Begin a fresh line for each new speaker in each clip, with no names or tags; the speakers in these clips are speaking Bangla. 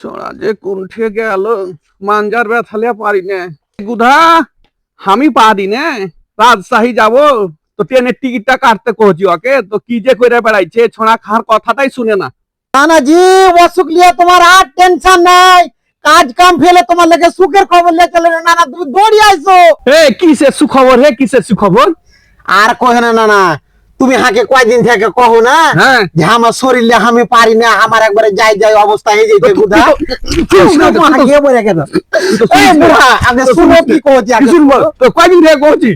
ছোড়া যে কুণ্ঠে গেল মাঞ্জার ব্যথালে পারি না গুধা আমি পারি না রাজশাহী যাব তো ট্রেনের টিকিটটা কাটতে কহছি ওকে তো কি যে করে বেড়াইছে ছোড়া খার কথাটাই শুনে না।
না জি অসুখ লিয়ে তোমার আর টেনশন নাই, কাজ কাম ফেলে তোমার লেগে সুখের খবর লে চলে না না তুমি দৌড়ি আইছো।
এ কিসের সুখবর হে কিসের সুখবর?
আর কহে না না তুমি হাকে কয়দিন থেকে কহো না যে আমার শরীরে আমি পারি না, আমার একবারে যাই যাই অবস্থা হয়ে যাইছে গুদা। হাকে বলে কেন এই বুড়া আমি শুনো কি কইছি আগে
শুনবো তো কয়দিন থেকে কইছি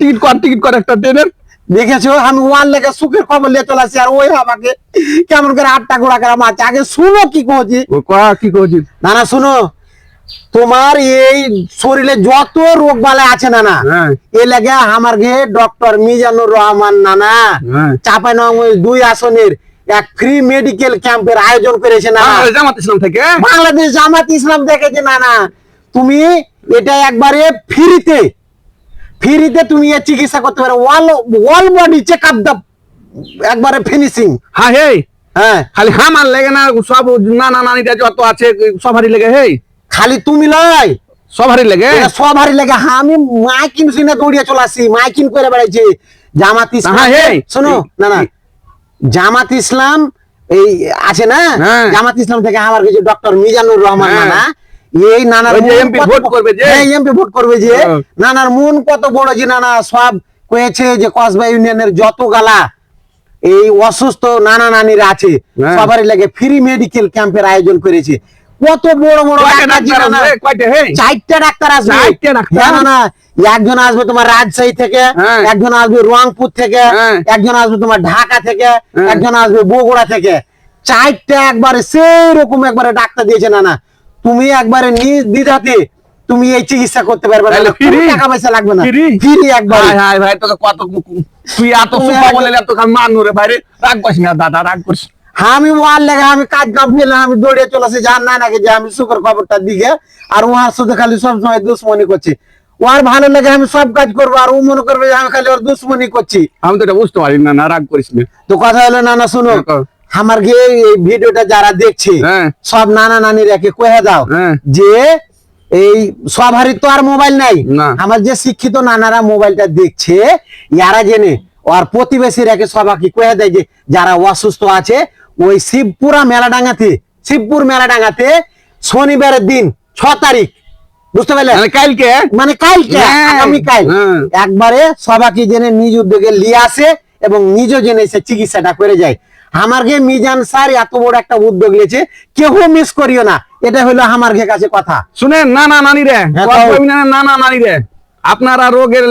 টিকিট কর একটা ট্রেনের।
দেখেছো আমি ওয়ান লেগে সুখের খবর নিয়ে চলে আসি আর ওই আমাকে কেমন করে আটটা গোড়া করে মারছে। আগে শুনো কি কইছি।
কি কইছি?
না না শুনো, তোমার এই শরীরে যত রোগ বালা আছে না এ লাগে আমার গে ডক্টর মিজানুর রহমান নানা চাঁপাইনবাবগঞ্জ 2 আসনের এক ফ্রি মেডিকেল ক্যাম্পের আয়োজন করেছে না
জামাত ইসলাম থেকে,
বাংলাদেশ জামাত ইসলাম দেখেছে না তুমি এটা একবারে ফ্রিতে তুমি এর চিকিৎসা করতে পারো, ওয়াল বডি চেকআপ দা একবারে ফিনিশিং।
হ্যাঁ হে
হ্যাঁ
খালি আমার লেগে না সব নানা নানিটা যত আছে সবারই লেগে হে
খালি তুমি লয়
সবারই লেগে
সবারই লেগে। আমি মাইকিন শুনে দৌড়িয়ে চলে আসি, মাইকিন করে বেড়াইছি জামাত ইসলাম। শোনো না জামাত ইসলাম এই আছে না জামাত ইসলাম থেকে আমার কিছু ডক্টর মিজানুর রহমান নানা এই নানার
এমপি ভোট
করবে যে নানার মন কত বড় যে নানা সব কয়েছে যে কসবা ইউনিয়নের যত গালা এই অসুস্থ নানা নানিরা আছে সবারই লাগে ফ্রি মেডিকেল ক্যাম্পের আয়োজন করেছে। কত বড় বড় চারটা ডাক্তার আসবে না, একজন আসবে তোমার রাজশাহী থেকে, একজন আসবে রংপুর থেকে, একজন আসবে তোমার ঢাকা থেকে, একজন আসবে বগুড়া থেকে, চারটা একবারে সেই রকম একবারে ডাক্তার দিয়েছে না তুমি একবারে নিজ দ্বিধাতে তুমি এই চিকিৎসা করতে পারবে না, টাকা পয়সা লাগবে না, ফ্রি একবার।
ভাই তোকে কত তুই এত সুখা বলে এত মানুরে ভাই রাগ করিস না দাদা, রাগ করিস।
আমি ওয়ার লেগে আমি কাজ কাম ফেলে আমি দৌড়ে চলেছি জান না নাকি যে আমি সুখের খবরটার দিকে, আর ওর সাথে খালি সবসময় দুশ্মনী করছি। ওর ভালো লাগে আমি সব কাজ করবো আর ও মনে করবে যে আমি খালি ওর দুশ্মনী করছি।
আমি তো এটা বুঝতে পারি না, রাগ করিস না।
তো কথা হলো না শুনো, আমার গিয়ে এই ভিডিওটা যারা দেখছে সব নানা নানির একে কয়ে দাও যে এই সবারই তো আর মোবাইল নাই, আমার যে শিক্ষিত নানারা মোবাইলটা দেখছে ইয়ারা জেনে আর প্রতিবেশী রেখে সবাইকে কয়ে দেয় যে যারা অসুস্থ আছে ওই শিবপুর মেলাডাঙ্গাতে শনিবারের দিন 6 তারিখ, বুঝতে পারলে
কালকে
মানে কালকে আগামীকাল একবারে সবাইকে জেনে নিজ উদ্যোগে নিয়ে আসে এবং নিজ জেনে এসে চিকিৎসাটা করে যায়। আমার গে মিজান স্যার এত বড় একটা উদ্যোগ নিয়েছে, কেউ মিস করিও না, এটা হলো আমার কাছে কথা।
শুনেন নানা নানি রে নানা নানি রে আপনারা রোগের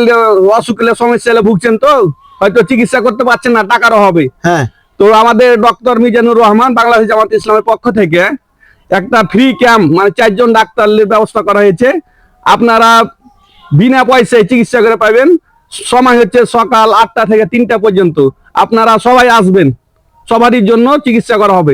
অসুখের সমস্যা ভুগছেন তো হয়তো চিকিৎসা করতে পারছেন না টাকার অভাবে, তো আমাদের ডক্টর মিজানুর রহমান বাংলাদেশ জামাত ইসলামের পক্ষ থেকে একটা ফ্রি ক্যাম্প মানে 4 জন ডাক্তারের ব্যবস্থা করা হয়েছে। আপনারা বিনা পয়সায় চিকিৎসা করে পাবেন। সময় হচ্ছে সকাল 8টা থেকে 3টা পর্যন্ত। আপনারা সবাই আসবেন, সবারই জন্য চিকিৎসা করা হবে।